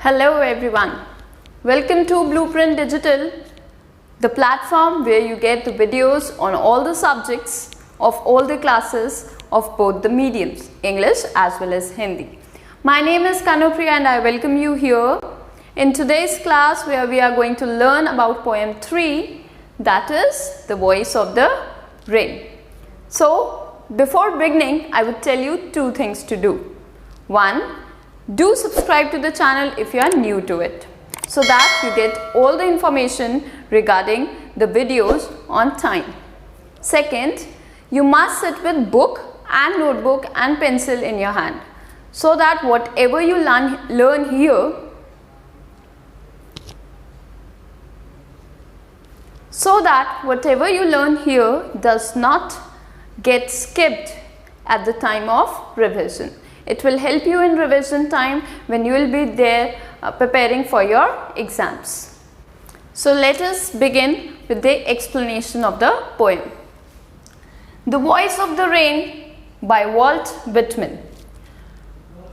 Hello everyone, welcome to Blueprint Digital, the platform where you get the videos on all the subjects of all the classes of both the mediums, English as well as Hindi. My name is Kanupriya and I welcome you here in today's class where we are going to learn about poem 3, that is The Voice of the Rain. So before beginning, I would tell you two things to do. One, do subscribe to the channel if you are new to it, so that you get all the information regarding the videos on time. Second, you must sit with book and notebook and pencil in your hand, so that whatever you learn here, does not get skipped at the time of revision. It will help you in revision time when you will be there preparing for your exams. So let us begin with the explanation of the poem. The Voice of the Rain by Walt Whitman.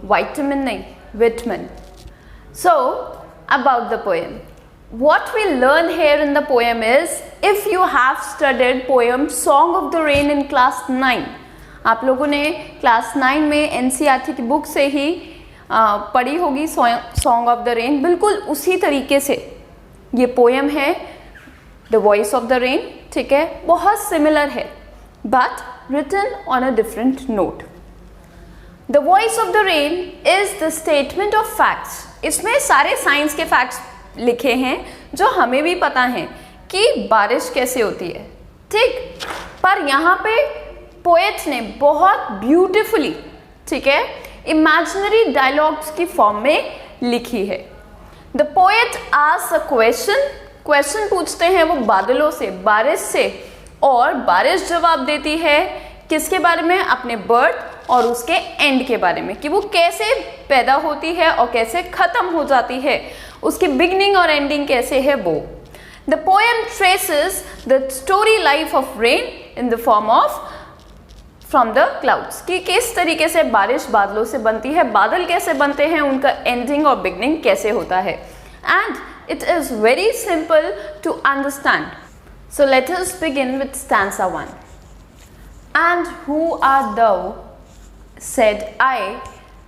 Whitman. So about the poem. What we learn here in the poem is, if you have studied poem Song of the Rain in class 9, आप लोगों ने class 9 में NCERT की book से ही पढ़ी होगी song of the rain, बिल्कुल उसी तरीके से ये पोएम है the voice of the rain. ठीक है, बहुत सिमिलर है but written on a different note. The voice of the rain is the statement of facts. इसमें सारे साइंस के फैक्ट्स लिखे हैं जो हमें भी पता है कि बारिश कैसे होती है. ठीक, पर यहाँ पे पोएट ने बहुत ब्यूटिफुली, ठीक है, इमेजिनरी डायलॉग्स की फॉर्म में लिखी है. The poet asks a question पूछते हैं वो बादलों से, बारिश से, और बारिश जवाब देती है किसके बारे में? अपने बर्थ और उसके एंड के बारे में, कि वो कैसे पैदा होती है और कैसे खत्म हो जाती है, उसकी बिगनिंग और एंडिंग कैसे है वो. The poem traces the story life of rain in the form of from the clouds, कि किस तरीके से बारिश बादलों से बनती है, बादल कैसे बनते हैं, उनका एंडिंग और बिगनिंग कैसे होता है. And it is very simple to understand. So let us begin with stanza 1. And who art thou, said I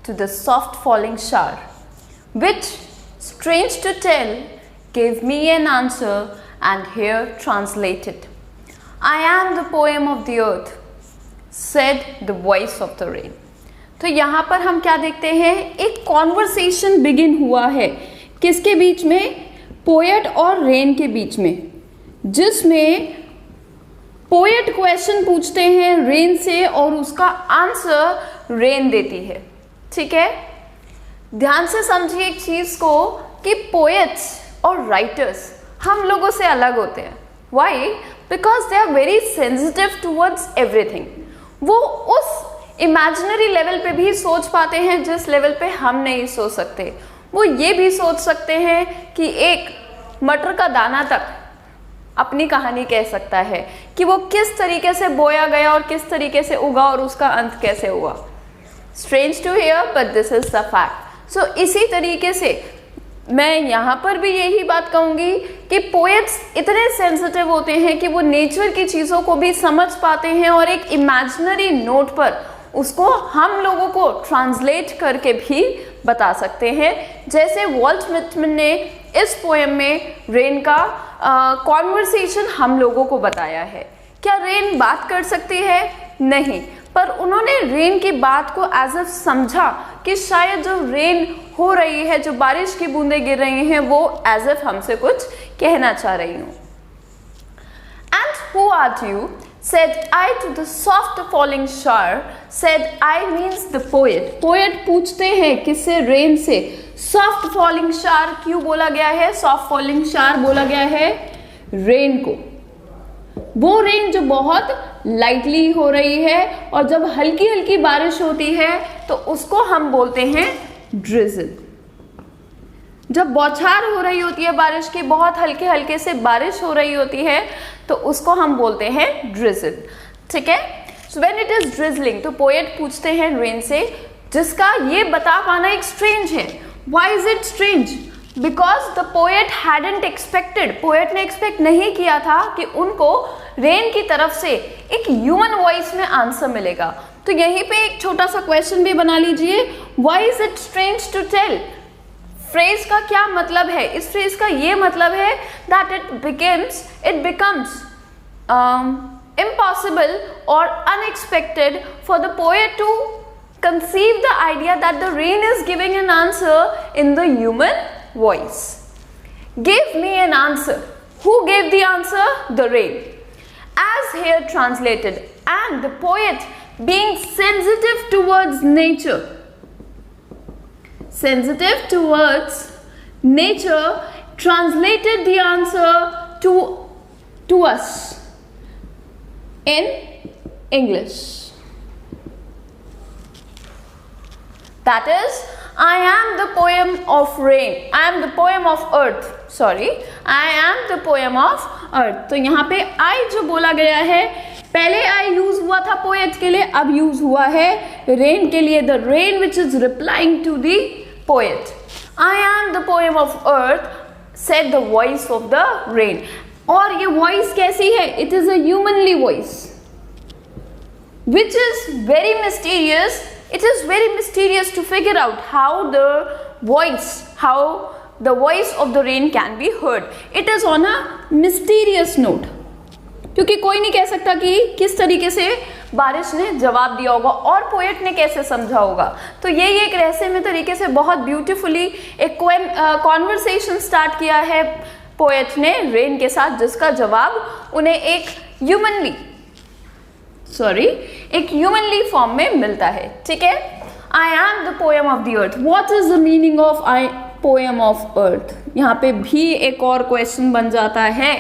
to the soft falling shower, which, strange to tell, gave me an answer and here translated. I am the poem of the earth, said the voice of the rain. तो यहाँ पर हम क्या देखते हैं? एक conversation begin हुआ है किसके बीच में? पोएट और रेन के बीच में, जिसमें पोएट क्वेश्चन पूछते हैं रेन से और उसका आंसर रेन देती है. ठीक है, ध्यान से समझिए एक चीज को कि पोएट्स और राइटर्स हम लोगों से अलग होते हैं. Why? Because they are very sensitive towards everything. वो उस इमेजिनरी लेवल पे भी सोच पाते हैं जिस लेवल पे हम नहीं सोच सकते. वो ये भी सोच सकते हैं कि एक मटर का दाना तक अपनी कहानी कह सकता है, कि वो किस तरीके से बोया गया और किस तरीके से उगा और उसका अंत कैसे हुआ. Strange to hear but this is the fact. So इसी तरीके से मैं यहाँ पर भी यही बात कहूँगी कि पोएट्स इतने सेंसिटिव होते हैं कि वो नेचर की चीज़ों को भी समझ पाते हैं और एक इमेजिनरी नोट पर उसको हम लोगों को ट्रांसलेट करके भी बता सकते हैं. जैसे वॉल्ट व्हिटमैन ने इस पोएम में रेन का कॉन्वर्सेशन हम लोगों को बताया है. क्या रेन बात कर सकती है? नहीं, पर उन्होंने रेन की बात को एज अ समझा कि शायद जो रेन हो रही है, जो बारिश की बूंदें गिर रही हैं, वो एज इफ हमसे कुछ कहना चाह रही हूँ. And who are you, said I to the soft falling shower. said I means the poet. Poet पूछते हैं किससे? रेन से. सॉफ्ट फॉलिंग शार क्यों बोला गया है? सॉफ्ट फॉलिंग शार बोला गया है रेन को, वो रेन जो बहुत लाइटली हो रही है, और जब हल्की हल्की बारिश होती है तो उसको हम बोलते हैं ड्रिजल. जब बौछार हो रही होती है बारिश की, बहुत हल्के हल्के से बारिश हो रही होती है, तो उसको हम बोलते हैं ड्रिजल. ठीक है, so when it is drizzling, तो पोएट पूछते हैं रेन से, जिसका ये बता पाना एक स्ट्रेंज है. Why is it strange? Because the poet hadn't expected, poet ने एक्सपेक्ट नहीं किया था कि उनको रेन की तरफ से एक ह्यूमन वॉइस में आंसर मिलेगा। तो यहीं पे एक छोटा सा क्वेश्चन भी बना लीजिए, why is it strange to tell? Phrase का क्या मतलब है? इस फ्रेज का ये मतलब है that it becomes impossible or unexpected for the poet to conceive the idea that the rain is giving an answer in the human voice. Give me an answer. Who gave the answer? The rain. As here translated, and the poet being sensitive towards nature, translated the answer to us in English. That is, I am the poem of rain. I am the poem of earth. Sorry, I am the poem of earth. तो यहाँ पे I जो बोला गया है, पहले I use हुआ था पोएट के लिए, अब यूज हुआ है रेन के लिए. The rain which is replying to the poet. I am the poem of earth, said the voice of the rain. और ये वॉइस कैसी है? It is a humanly voice which is very mysterious. It is very mysterious to figure out how the voice of the rain can be heard. It is on a mysterious note, क्योंकि कोई नहीं कह सकता कि किस तरीके से बारिश ने जवाब दिया होगा और पोएट ने कैसे समझा होगा. तो यही एक रहस्यमय तरीके से बहुत ब्यूटीफुली एक कॉन्वर्सेशन स्टार्ट किया है पोएट ने रेन के साथ, जिसका जवाब उन्हें एक ह्यूमनली फॉर्म में मिलता है. ठीक है, I am the poem of the earth. What is the meaning of I poem of earth? यहाँ पे भी एक और क्वेश्चन बन जाता है.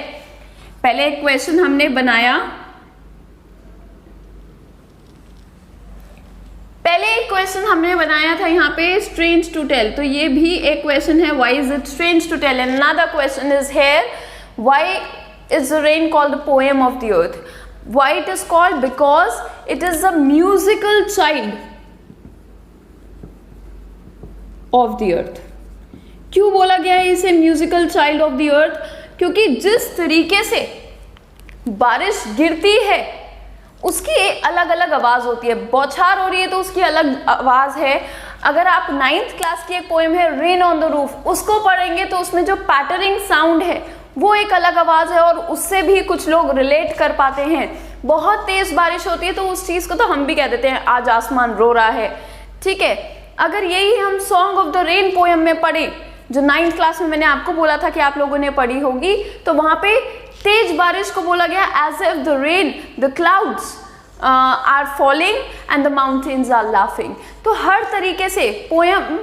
पहले एक क्वेश्चन हमने बनाया, था यहाँ पे स्ट्रेंज टू टेल. तो ये भी एक क्वेश्चन है, why is it strange to tell. And another question is here, why is the rain called the poem of the earth? Why it is called? Because it is the musical child of the earth. क्यों बोला गया है इसे musical child of the earth? क्योंकि जिस तरीके से बारिश गिरती है उसकी एक अलग अलग आवाज होती है. बौछार हो रही है तो उसकी अलग आवाज है. अगर आप 9th क्लास की एक पोएम है रेन ऑन द रूफ, उसको पढ़ेंगे तो उसमें जो पैटरिंग साउंड है वो एक अलग आवाज है और उससे भी कुछ लोग रिलेट कर पाते हैं. बहुत तेज बारिश होती है तो उस चीज को तो हम भी कह देते हैं आज आसमान रो रहा है. ठीक है, अगर यही हम song of the rain poem में पढ़े, जो 9th क्लास में मैंने आपको बोला था कि आप लोगों ने पढ़ी होगी, तो वहां पे तेज बारिश को बोला गया as if the rain, the clouds are falling and the mountains are laughing. तो हर तरीके से पोएम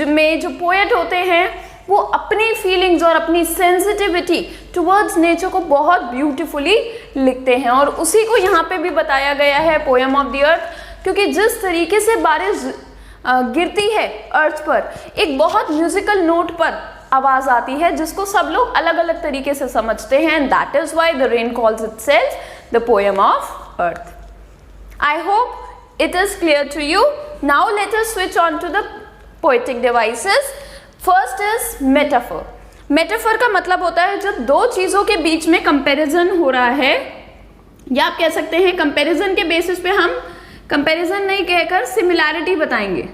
में जो पोएट होते हैं वो अपनी फीलिंग्स और अपनी सेंसिटिविटी टुवर्ड्स नेचर को बहुत ब्यूटीफुली लिखते हैं. और उसी को यहाँ पे भी बताया गया है पोएम ऑफ द अर्थ, क्योंकि जिस तरीके से बारिश गिरती है अर्थ पर, एक बहुत म्यूजिकल नोट पर आवाज आती है जिसको सब लोग अलग अलग तरीके से समझते हैं. And that is why the rain calls itself the poem of earth. I hope it is clear to you. Now let us switch on to the poetic devices. First is metaphor. Metaphor का मतलब होता है जब दो चीजों के बीच में comparison हो रहा है, या आप कह सकते हैं कंपैरिजन के बेसिस पे हम कंपैरिजन नहीं कहकर सिमिलैरिटी बताएंगे.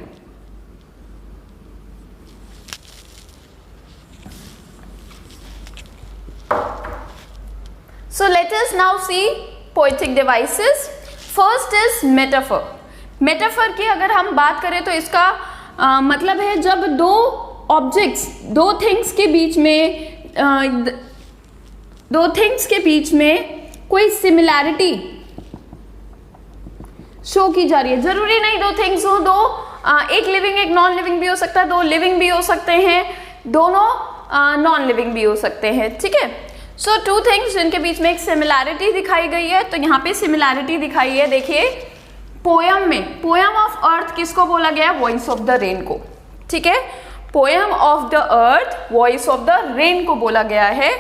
So let us now see poetic devices. First is metaphor. Metaphor की अगर हम बात करें तो इसका मतलब है जब दो ऑब्जेक्ट्स, दो थिंग्स के बीच में कोई सिमिलैरिटी शो की जा रही है. जरूरी नहीं दो थिंग्स हो, एक लिविंग एक नॉन लिविंग भी हो सकता है, दो लिविंग भी हो सकते हैं, दोनों नॉन लिविंग भी हो सकते हैं. ठीक है, सो टू थिंग्स जिनके बीच में एक सिमिलैरिटी दिखाई गई है. तो यहाँ पे सिमिलैरिटी दिखाई है, देखिए पोएम में, पोएम ऑफ अर्थ किसको बोला गया? वॉइस ऑफ द रेन को. ठीक है, poem of the earth voice of the rain को बोला गया है,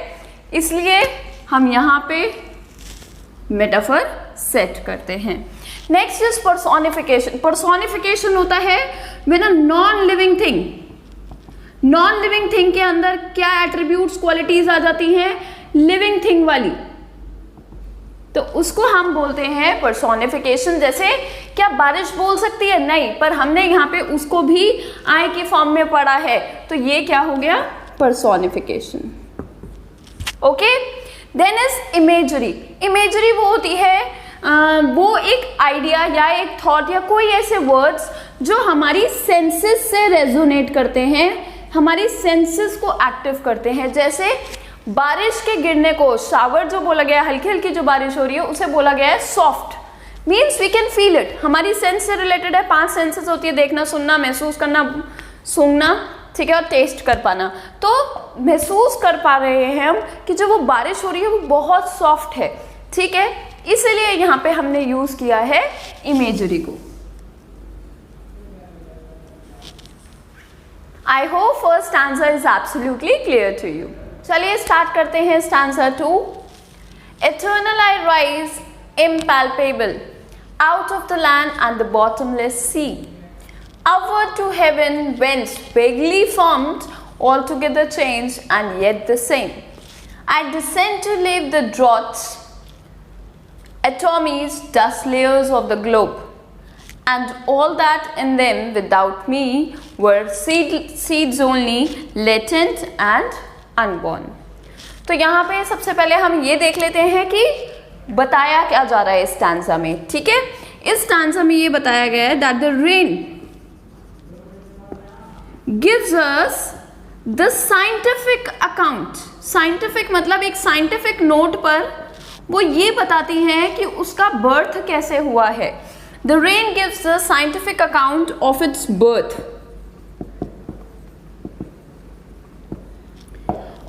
इसलिए हम यहाँ पे मेटाफर सेट करते हैं. Next is personification. पर्सोनिफिकेशन होता है when a non living thing non living thing के अंदर क्या एट्रीब्यूट्स क्वालिटीज आ जाती हैं, लिविंग थिंग वाली, तो उसको हम बोलते हैं पर्सोनिफिकेशन। जैसे क्या बारिश बोल सकती है, नहीं, पर हमने यहाँ पे उसको भी आई की फॉर्म में पढ़ा है, तो ये क्या हो गया, personification. Okay, then is imagery. Imagery वो होती है वो एक आइडिया या एक थॉट या कोई ऐसे वर्ड्स जो हमारी सेंसेस से रेजोनेट करते हैं, हमारी सेंसेस को एक्टिव करते हैं। जैसे बारिश के गिरने को, शावर जो बोला गया, हल्की हल्की जो बारिश हो रही है उसे बोला गया है soft, means we can feel it. हमारी सेंस से रिलेटेड है, 5 सेंसेस होती है, देखना, सुनना, महसूस करना, सूंघना, ठीक है, और टेस्ट कर पाना। तो महसूस कर पा रहे हैं हम कि जो वो बारिश हो रही है वो बहुत सॉफ्ट है, ठीक है, इसीलिए यहाँ पे हमने यूज किया है इमेजरी को। I hope first answer is absolutely clear to you. चलिए स्टार्ट करते हैं stanza 2। Eternal I rise, impalpable, out of the land and the bottomless sea, upward to heaven, whence vaguely formed, altogether changed and yet the same. I descend to leave the draughts, atomies, dust layers of the globe, and all that in them without me were seeds only, latent and unborn. तो यहाँ पे सबसे पहले हम ये देख लेते हैं कि बताया क्या जा रहा है इस स्टैंजा में, ठीक है। इस स्टैंजा में ये बताया गया है that the rain gives us the scientific account. Scientific मतलब एक साइंटिफिक नोट पर वो ये बताती हैं कि उसका बर्थ कैसे हुआ है। The rain gives the scientific account of its birth.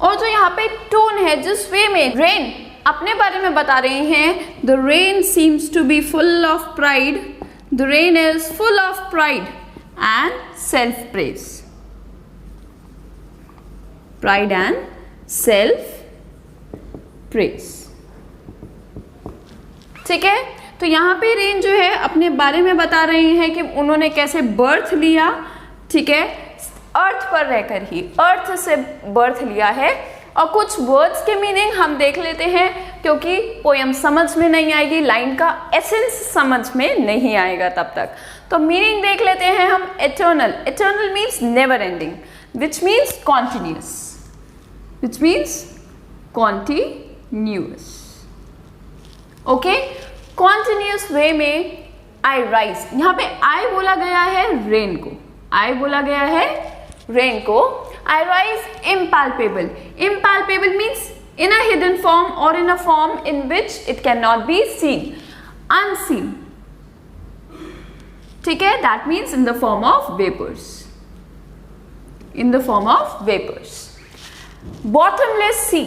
और जो यहाँ पे टोन है, जिस वे में रेन अपने बारे में बता रहे हैं, the rain seems to be full of pride, the rain is full of pride and self praise, pride and self praise, ठीक है। तो यहाँ पे रेन जो है अपने बारे में बता रहे हैं कि उन्होंने कैसे बर्थ लिया, ठीक है, अर्थ पर रहकर ही, अर्थ से बर्थ लिया है। और कुछ वर्ड्स के मीनिंग हम देख लेते हैं, क्योंकि पोयम समझ में नहीं आएगी, लाइन का एसेंस समझ में नहीं आएगा तब तक। तो मीनिंग देख लेते हैं हम। Eternal, eternal means never ending, which means continuous, which means continuous, okay. Continuous way में आई राइज, यहाँ पे आई बोला गया है रेन को, आई बोला गया है रेन को। I rise impalpable, impalpable means in a hidden form और in a form in which it can not be seen, unseen, ठीक है, that means in the form of vapours, in the form of vapours. Bottomless sea,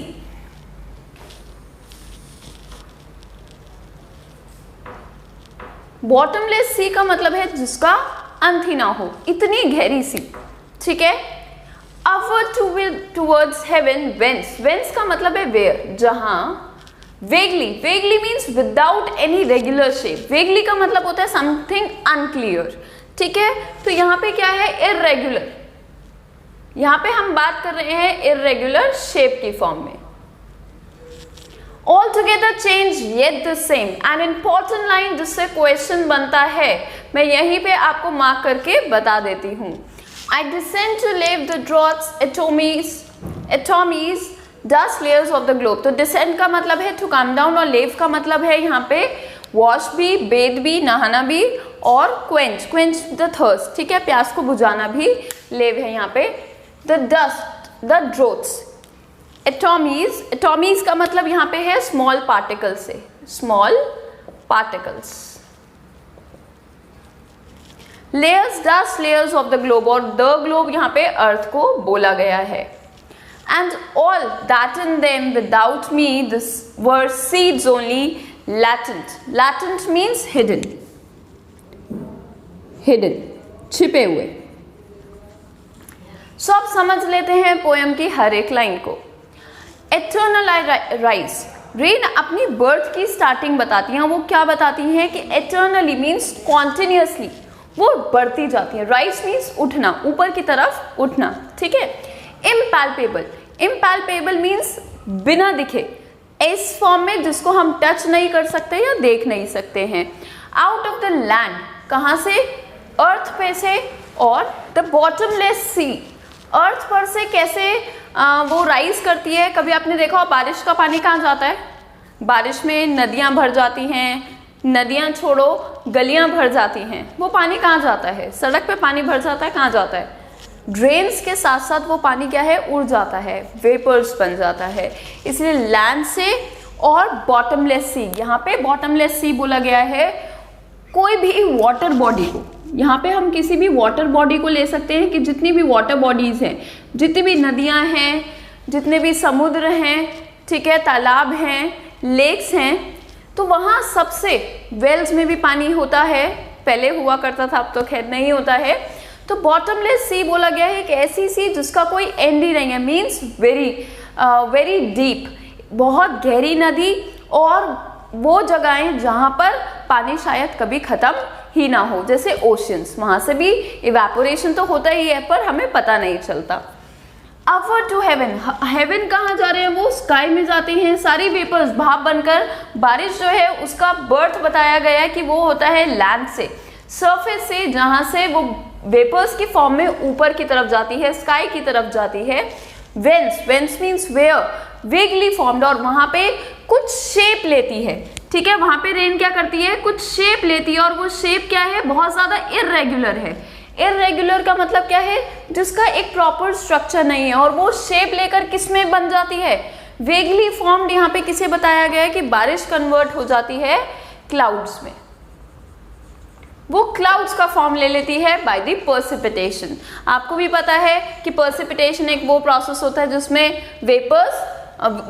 bottomless sea का मतलब है जिसका अंत ही ना हो, इतनी गहरी सी, ठीक है। Upward towards heaven, whence, whence का मतलब है वेयर, जहां। Vaguely, vaguely means without any regular shape, vaguely का मतलब होता है समथिंग अनक्लियर, ठीक है। तो यहाँ पे क्या है, इररेगुलर, यहाँ पे हम बात कर रहे हैं इररेगुलर शेप की फॉर्म में। Altogether change yet the same, an important line जिससे क्वेश्चन बनता है, मैं यहीं पे आपको मार्क करके बता देती हूँ। I descend to leave the draughts, atomies, dust layers of the globe। तो descend का मतलब है to come down और leave का मतलब है यहाँ पे वॉश भी, बेद भी, नहाना भी, और quench, quench the thirst, ठीक है, प्यास को बुझाना भी लेव है यहाँ पे। The dust, the draughts, एटॉमीज, एटॉमीज का मतलब यहाँ पे है स्मॉल पार्टिकल से, small particles. Layers, dust layers of the globe, और द ग्लोब यहाँ पे अर्थ को बोला गया है। And all that in them without me this were seeds only, latent, latent means hidden, hidden, छिपे हुए। सो अब समझ लेते हैं पोएम की हर एक लाइन को। एटर्नल आई राइज, रेन अपनी बर्थ की स्टार्टिंग बताती हैं। वो क्या बताती हैं कि एटर्नली मीन्स कॉन्टिन्यूसली, वो बढ़ती जाती है। राइज मीन्स उठना, ऊपर की तरफ उठना, ठीक है। इम्पैल्पेबल, इम्पैल्पेबल मीन्स बिना दिखे, इस फॉर्म में जिसको हम टच नहीं कर सकते या देख नहीं सकते हैं। आउट ऑफ द लैंड, कहाँ से, अर्थ पे से, और द बॉटमलेस सी, अर्थ पर से कैसे वो राइज करती है। कभी आपने देखा हो बारिश का पानी कहाँ जाता है, बारिश में नदियाँ भर जाती हैं, नदियाँ छोड़ो गलियाँ भर जाती हैं, वो पानी कहाँ जाता है, सड़क पे पानी भर जाता है, कहाँ जाता है, ड्रेन्स के साथ साथ वो पानी क्या है, उड़ जाता है, वेपर्स बन जाता है। इसलिए लैंड से और बॉटमलेस सी, यहाँ पे बॉटमलेस सी बोला गया है कोई भी वाटर बॉडी को। यहाँ पे हम किसी भी वाटर बॉडी को ले सकते हैं कि जितनी भी वाटर बॉडीज हैं, जितनी भी नदियाँ हैं, जितने भी समुद्र हैं, ठीक है, तालाब हैं, लेक्स हैं, तो वहाँ सबसे, वेल्स में भी पानी होता है, पहले हुआ करता था, अब तो खैर नहीं होता है। तो बॉटमलेस सी बोला गया है कि ऐसी सी जिसका कोई एंड ही नहीं है, मीन्स वेरी डीप, बहुत गहरी नदी, और वो जगहें जहाँ पर पानी शायद कभी ख़त्म ही ना हो, जैसे ओशंस, वहाँ से भी इवेपोरेशन तो होता ही है पर हमें पता नहीं चलता। अपवर्ड टू हेवन, हेवन कहाँ जा रहे हैं, वो स्काई में जाते हैं, सारी वेपर्स भाप बनकर। बारिश जो है उसका बर्थ बताया गया है कि वो होता है लैंड से, सरफेस से, जहाँ से वो वेपर्स की फॉर्म में ऊपर की तरफ जाती है, स्काई की तरफ जाती है। Whence, whence means where, vaguely formed, और वहाँ पे कुछ शेप लेती है, ठीक है, वहाँ पे रेन क्या करती है, कुछ शेप लेती है, और वो शेप क्या है, बहुत ज़्यादा इर्रेगुलर है। इर्रेगुलर का मतलब क्या है, जिसका एक प्रॉपर स्ट्रक्चर नहीं है, और वो शेप लेकर किस में बन जाती है, वेगली फॉर्म्ड। यहाँ पे किसे बताया गया है कि बारिश कन्वर्ट हो जाती है क्लाउड्स में, वो क्लाउड्स का फॉर्म ले लेती है बाय द पर्सिपिटेशन। आपको भी पता है कि पर्सिपिटेशन एक वो प्रोसेस होता है जिसमें वेपर्स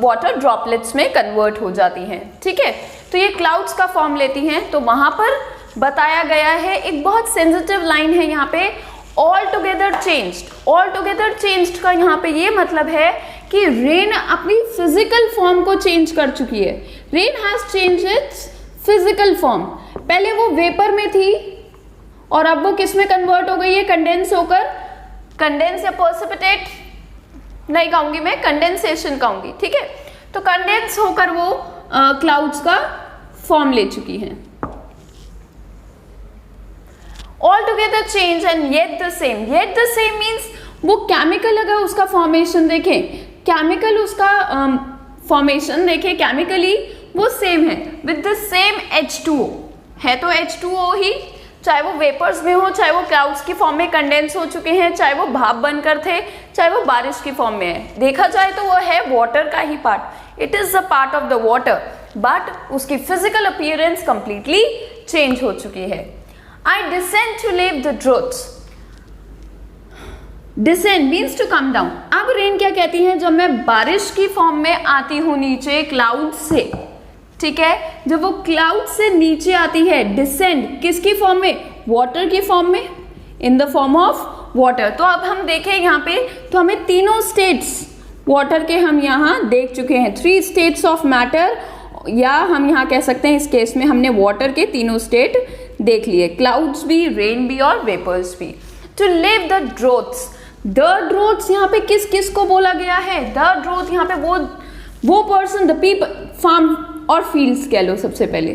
वाटर ड्रॉपलेट्स में कन्वर्ट हो जाती हैं, ठीक है। तो ये क्लाउड्स का फॉर्म लेती हैं। तो वहाँ पर बताया गया है, एक बहुत सेंसिटिव लाइन है यहाँ पे, all together changed. All together changed का यहाँ पे ये मतलब है कि रेन अपनी फिजिकल फॉर्म को चेंज कर चुकी है। Rain has changed it's physical form. पहले वो वेपर में थी और अब वो किस में कन्वर्ट हो गई है, कंडेंस होकर। कंडेंस या पर्सिपिटेट नहीं कहूंगी मैं, कंडेंसेशन कहूंगी, ठीक है। तो कंडेंस होकर वो क्लाउड्स का फॉर्म ले चुकी हैं। All together change and yet the same. Yet the same means वो केमिकल, अगर उसका फॉर्मेशन देखें, केमिकल उसका फॉर्मेशन देखें, केमिकली वो सेम है, विद द सेम H2O है, तो H2O ही, चाहे वो वेपर्स में हो, चाहे वो क्लाउड्स की फॉर्म में कंडेंस हो चुके हैं, चाहे वो भाप बनकर थे, चाहे वो बारिश की फॉर्म में है। देखा जाए तो वो है वाटर का ही part, it is a part of the water, but उसकी फिजिकल अपीयरेंस कंप्लीटली चेंज हो चुकी है। I descend to leave the droughts. Descend means to come down. अब रेन क्या कहती है, जब मैं बारिश की फॉर्म में आती हूं नीचे क्लाउड से, ठीक है, जब वो क्लाउड से नीचे आती है, डिसेंड किसकी फॉर्म में, वाटर की फॉर्म में, इन द फॉर्म ऑफ वाटर। तो अब हम देखें यहाँ पे, तो हमें तीनों स्टेट्स वाटर के हम यहाँ देख चुके हैं, 3 स्टेट्स ऑफ मैटर, या हम यहाँ कह सकते हैं इस केस में हमने वाटर के तीनों स्टेट देख लिए, क्लाउड्स भी, रेन भी और वेपर्स भी। To live the droughts. The droughts यहाँ पे किस किस को बोला गया है, द ड्रोथ यहाँ पे वो पर्सन, द पीपल, फार्म और फील्ड्स कह लो सबसे पहले,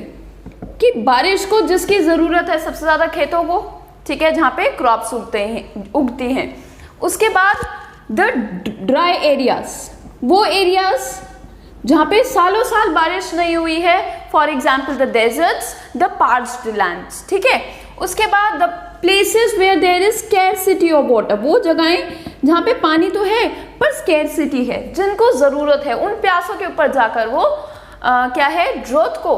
कि बारिश को जिसकी जरूरत है सबसे ज्यादा खेतों को, ठीक है, जहाँ पे क्रॉप्स उगती हैं। उसके बाद द ड्राई एरियाज, वो एरियाज जहाँ पे सालों साल बारिश नहीं हुई है, for example the deserts, the parched lands, ठीक है। उसके बाद the places where there is scarcity of water, वो जगहें जहाँ पे पानी तो है पर स्कैरसिटी है, जिनको जरूरत है, उन प्यासों के ऊपर जाकर वो क्या है, ड्रोथ को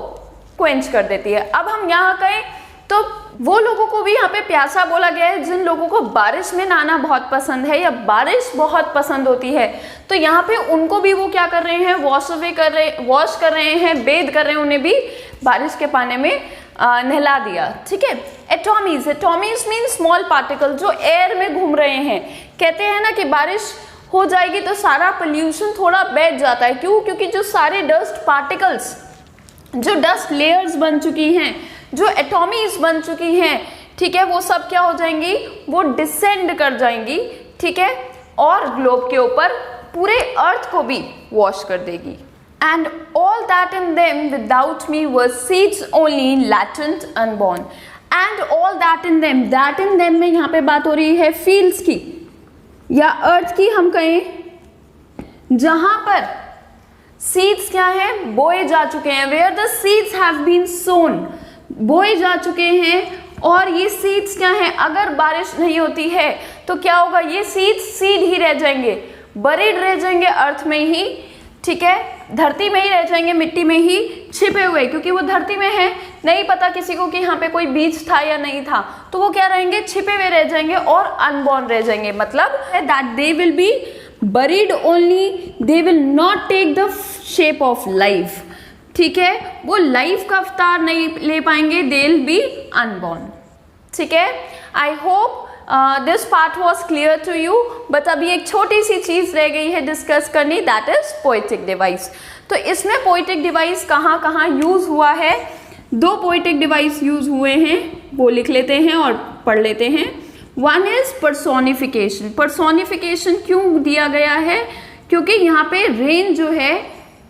क्वेंच कर देती है। अब हम यहाँ कहें तो वो लोगों को भी यहाँ पे प्यासा बोला गया है जिन लोगों को बारिश में नहाना बहुत पसंद है या बारिश बहुत पसंद होती है, तो यहाँ पे उनको भी वो क्या कर रहे हैं, वॉश कर रहे हैं, बेद कर रहे हैं, उन्हें भी बारिश के पानी में नहला दिया, ठीक है। एटॉमीज, एटॉमीज मीन स्मॉल पार्टिकल जो एयर में घूम रहे हैं। कहते हैं ना कि बारिश हो जाएगी तो सारा पोल्यूशन थोड़ा बैठ जाता है, क्यों, क्योंकि जो सारे डस्ट पार्टिकल्स, जो डस्ट लेयर्स बन चुकी हैं, जो एटॉमीज बन चुकी हैं, ठीक है, वो सब क्या हो जाएंगी, वो डिसेंड कर जाएंगी, ठीक है, और ग्लोब के ऊपर पूरे अर्थ को भी वॉश कर देगी। And all that in them without me were seeds only, latent, unborn. And all that in them में यहाँ पे बात हो रही है fields की या अर्थ की, हम कहें जहां पर सीड्स क्या है, बोए जा चुके हैं, where the seeds have been sown, बोए जा चुके हैं। और ये सीड्स क्या है, अगर बारिश नहीं होती है तो क्या होगा, ये सीड्स सीड ही रह जाएंगे, बरीड रह जाएंगे अर्थ में ही, ठीक है, धरती में ही रह जाएंगे, मिट्टी में ही छिपे हुए, क्योंकि वो धरती में है, नहीं पता किसी को कि यहाँ पे कोई बीज था या नहीं था, तो वो क्या रहेंगे, छिपे हुए रह जाएंगे और अनबॉर्न रह जाएंगे। मतलब that they will be buried only, they will not take the shape of life, ठीक है, वो लाइफ का अवतार नहीं ले पाएंगे, they will be unborn, ठीक है। I hope this part was clear to you, but अभी एक छोटी सी चीज रह गई है डिस्कस करनी, दैट इज पोएटिक डिवाइस। तो इसमें पोएटिक डिवाइस कहाँ कहाँ यूज हुआ है, दो पोएटिक डिवाइस यूज हुए हैं, वो लिख लेते हैं और पढ़ लेते हैं। One is personification. पर्सोनिफिकेशन क्यों दिया गया है, क्योंकि यहाँ पे रेन जो है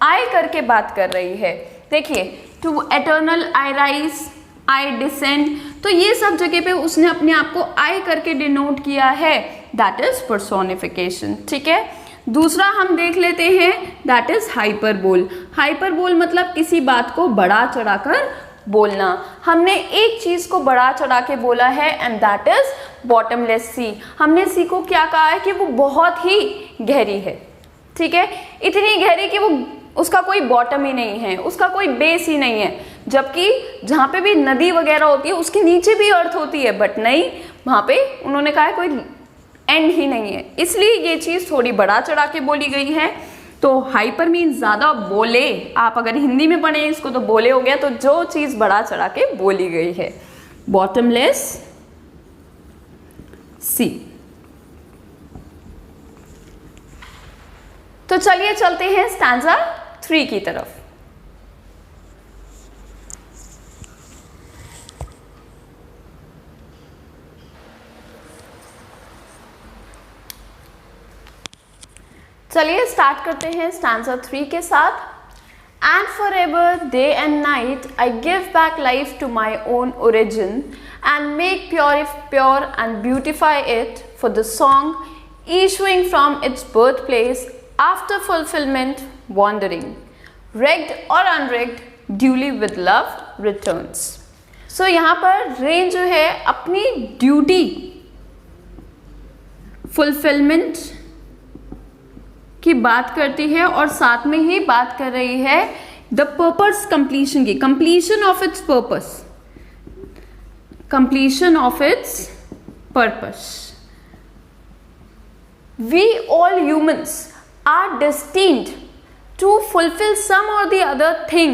आई करके बात कर रही है। देखिए, to eternal I rise, I descend, तो ये सब जगह पे उसने अपने आप को आई करके डिनोट किया है, दैट इज पर्सोनिफिकेशन, ठीक है। दूसरा हम देख लेते हैं, दैट इज हाइपरबोल। हाइपरबोल मतलब किसी बात को बढ़ा चढ़ाकर बोलना। हमने एक चीज को बढ़ा चढ़ा के बोला है एंड दैट इज बॉटमलेस सी। हमने सी को क्या कहा है कि वो बहुत ही गहरी है, ठीक है, इतनी गहरी कि वो उसका कोई बॉटम ही नहीं है, उसका कोई बेस ही नहीं है। जबकि जहाँ पे भी नदी वगैरह होती है उसके नीचे भी अर्थ होती है, बट नहीं, वहाँ पे उन्होंने कहा है कोई एंड ही नहीं है, इसलिए ये चीज थोड़ी बढ़ा चढ़ा के बोली गई है। तो हाइपर मीन ज्यादा बोले, आप अगर हिंदी में पढ़े इसको तो बोले हो गया, तो जो चीज बढ़ा चढ़ा के बोली गई है, बॉटमलेस सी। तो चलिए चलते हैं स्टैंजा 3 की तरफ। चलिए स्टार्ट करते हैं स्टैंजा 3 के साथ। And forever, day and night, I give back life to my own origin and make pure and beautify it for the song issuing from its birthplace after fulfillment wandering, rigged or unrigged, duly with love returns. So यहाँ पर rain जो है अपनी duty fulfilment की बात करती है और साथ में ही बात कर रही है द पर्पस कंप्लीशन की, completion of its purpose, completion of its purpose. We all humans are destined to fulfill some or the other thing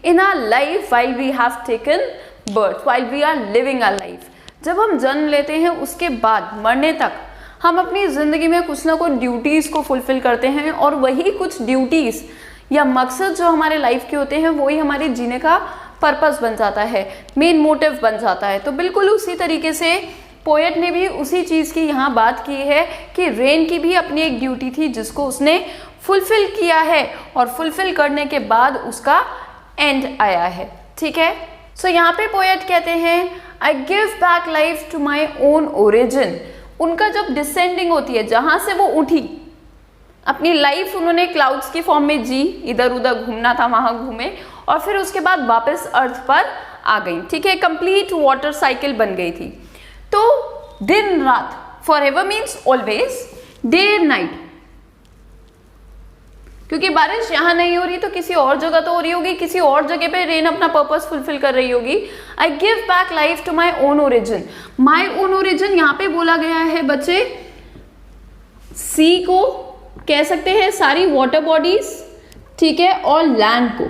in our life while we have taken birth, while we are living our life. जब हम जन्म लेते हैं उसके बाद मरने तक हम अपनी ज़िंदगी में कुछ ना कुछ ड्यूटीज़ को फुलफिल करते हैं, और वही कुछ ड्यूटीज़ या मकसद जो हमारे लाइफ के होते हैं वही हमारे जीने का पर्पस बन जाता है, मेन मोटिव बन जाता है। तो बिल्कुल उसी तरीके से पोएट ने भी उसी चीज़ की यहाँ बात की है कि रेन की भी अपनी एक ड्यूटी थी जिसको उसने फुलफिल किया है और फुलफिल करने के बाद उसका एंड आया है, ठीक है। सो यहाँ पे पोएट कहते हैं I give back life to my own origin. उनका जब डिसेंडिंग होती है, जहां से वो उठी, अपनी लाइफ उन्होंने क्लाउड्स की फॉर्म में जी, इधर उधर घूमना था वहां घूमे, और फिर उसके बाद वापस अर्थ पर आ गई, ठीक है, कंप्लीट वाटर साइकिल बन गई थी। तो दिन रात, for ever means always, day and night, क्योंकि बारिश यहाँ नहीं हो रही तो किसी और जगह तो हो रही होगी, किसी और जगह पे रेन अपना पर्पस फुलफिल कर रही होगी। I give back life to my own origin. My own origin यहाँ पे बोला गया है बच्चे, सी को कह सकते हैं, सारी वाटर बॉडीज, ठीक है, और लैंड को,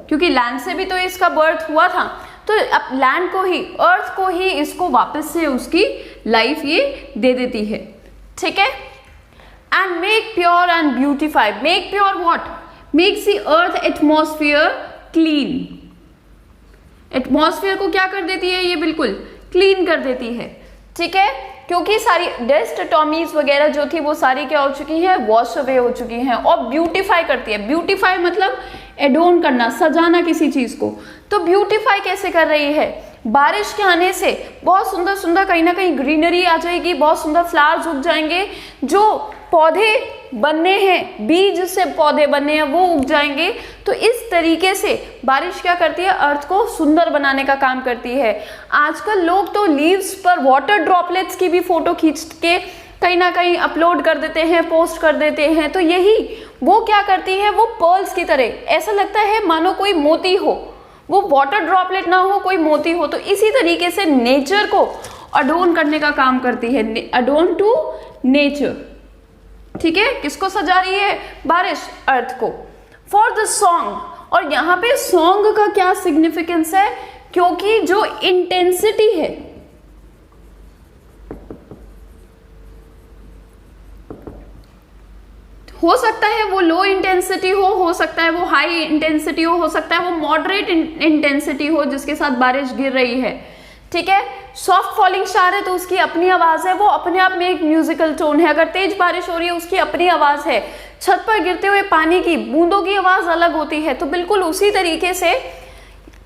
क्योंकि लैंड से भी तो इसका बर्थ हुआ था, तो अब लैंड को ही, अर्थ को ही इसको वापस से उसकी लाइफ ये दे देती है, ठीक है। And make pure and beautify. Make pure what? Makes the earth atmosphere clean. Atmosphere को क्या कर देती है, ये बिल्कुल क्लीन कर देती है, ठीक है, क्योंकि सारी डस्ट एटॉमीज वगैरह जो थी वो सारी क्या हो चुकी हैं, वॉश अवे हो चुकी हैं। और ब्यूटीफाई करती है, ब्यूटीफाई मतलब एडोन करना, सजाना किसी चीज को। तो ब्यूटीफाई कैसे कर रही है, बारिश के आने से बहुत सुंदर सुंदर कहीं ना कहीं ग्रीनरी आ जाएगी, बहुत सुंदर फ्लावर्स उग जाएंगे, जो पौधे बनने हैं, बीज से पौधे बनने हैं वो उग जाएंगे। तो इस तरीके से बारिश क्या करती है, अर्थ को सुंदर बनाने का काम करती है। आजकल लोग तो लीव्स पर वाटर ड्रॉपलेट्स की भी फोटो खींच के कहीं ना कहीं अपलोड कर देते हैं, पोस्ट कर देते हैं। तो यही वो क्या करती है, वो पर्ल्स की तरह, ऐसा लगता है मानो कोई मोती हो, वो वाटर ड्रॉपलेट ना हो, कोई मोती हो। तो इसी तरीके से नेचर को अडोन करने का काम करती है, अडोन टू नेचर, ठीक है। किसको सजा रही है, बारिश, अर्थ को। फॉर द सॉन्ग, और यहाँ पे सॉन्ग का क्या सिग्निफिकेंस है, क्योंकि जो इंटेंसिटी है, हो सकता है वो लो इंटेंसिटी हो सकता है वो हाई इंटेंसिटी हो सकता है वो मॉडरेट इंटेंसिटी हो जिसके साथ बारिश गिर रही है, ठीक है। सॉफ्ट फॉलिंग स्टार है तो उसकी अपनी आवाज है, वो अपने आप में एक म्यूजिकल टोन है। अगर तेज बारिश हो रही है उसकी अपनी आवाज है। छत पर गिरते हुए पानी की बूंदों की आवाज अलग होती है। तो बिल्कुल उसी तरीके से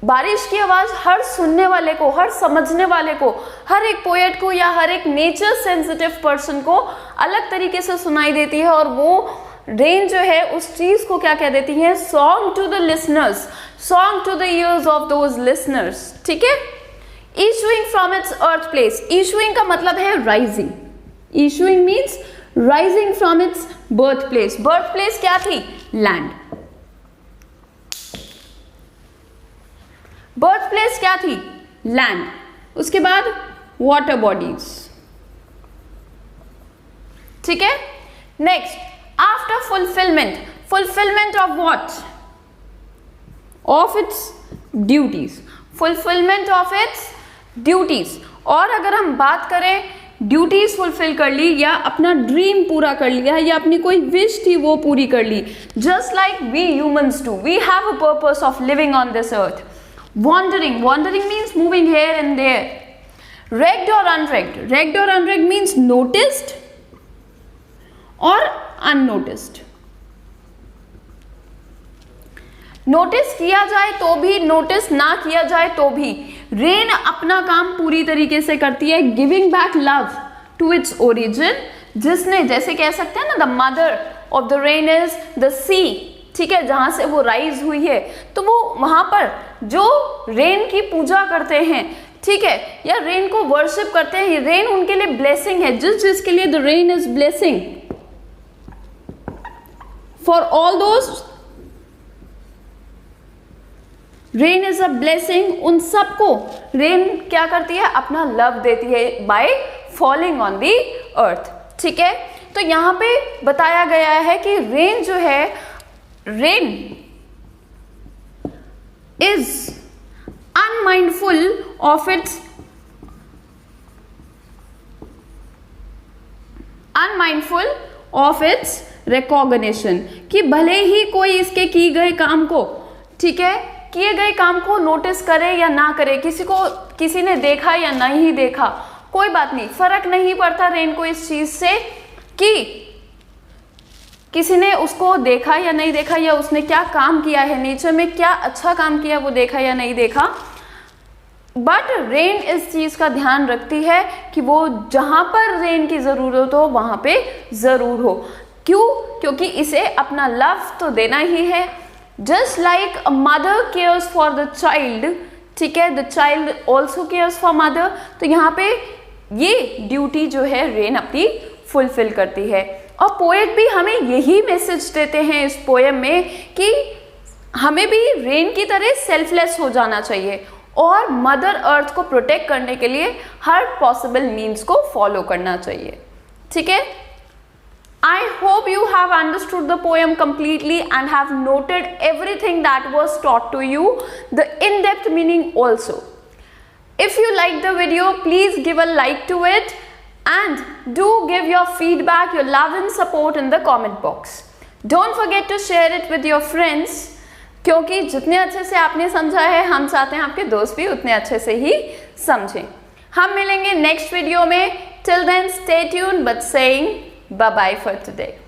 बारिश की आवाज हर सुनने वाले को, हर समझने वाले को, हर एक पोएट को या हर एक नेचर सेंसिटिव पर्सन को अलग तरीके से सुनाई देती है। और वो रेन जो है उस चीज को क्या कह देती है, song to the listeners, song to the ears of those listeners, ठीक है। Issuing from its earth place, issuing का मतलब है rising, issuing means rising from its birth place. Birth place क्या थी, लैंड। बर्थ प्लेस क्या थी, लैंड। उसके बाद वाटर बॉडीज, ठीक है। Next, after fulfilment, fulfilment of what, of its duties, fulfilment of its duties. और अगर हम बात करें ड्यूटीज फुलफिल कर ली या अपना ड्रीम पूरा कर लिया या अपनी कोई विश थी वो पूरी कर ली, just like we humans do, we have a purpose of living on this earth. Wandering, wandering means moving here and there. Regged or unregged, regged or unregged means noticed or unnoticed. Notice किया जाए तो भी, notice ना किया जाए तो भी, rain अपना काम पूरी तरीके से करती है। Giving back love to its origin, जिसने, जैसे कह सकते हैं ना, the mother of the rain is the sea, ठीक है, जहां से वो राइज हुई है। तो वो वहां पर जो रेन की पूजा करते हैं, ठीक है, या रेन को वर्शिप करते हैं, रेन उनके लिए ब्लेसिंग है। जिसके लिए the rain is blessing, for all those rain is a blessing, उन सबको रेन क्या करती है, अपना लव देती है by falling on the earth, ठीक है। तो यहां पे बताया गया है कि रेन जो है, rain is unmindful of its recognition, कि भले ही कोई इसके किए गए काम को, ठीक है, किए गए काम को नोटिस करे या ना करे, किसी ने देखा या नहीं देखा, कोई बात नहीं, फर्क नहीं पड़ता रेन को इस चीज से कि किसी ने उसको देखा या नहीं देखा, या उसने क्या काम किया है नेचर में, क्या अच्छा काम किया वो देखा या नहीं देखा। बट रेन इस चीज का ध्यान रखती है कि वो जहां पर रेन की जरूरत हो वहां पे जरूर हो। क्यों, क्योंकि इसे अपना लव तो देना ही है। Just like a mother cares for the child, ठीक है, the child also cares for mother. तो यहाँ पे ये ड्यूटी जो है रेन अपनी फुलफिल करती है। और पोएट भी हमें यही मैसेज देते हैं इस पोएम में कि हमें भी रेन की तरह सेल्फलेस हो जाना चाहिए और मदर अर्थ को प्रोटेक्ट करने के लिए हर पॉसिबल मीन्स को फॉलो करना चाहिए, ठीक है। I hope you have understood the poem completely and have noted everything that was taught to you, the in-depth meaning also. If you like the video, please give a like to it. And do give your feedback, your love and support in the comment box. Don't forget to share it with your friends. क्योंकि जितने अच्छे से आपने समझा है, हम चाहते हैं आपके दोस्त भी उतने अच्छे से ही समझें। हम मिलेंगे नेक्स्ट वीडियो में। Till then stay tuned but saying bye bye for today.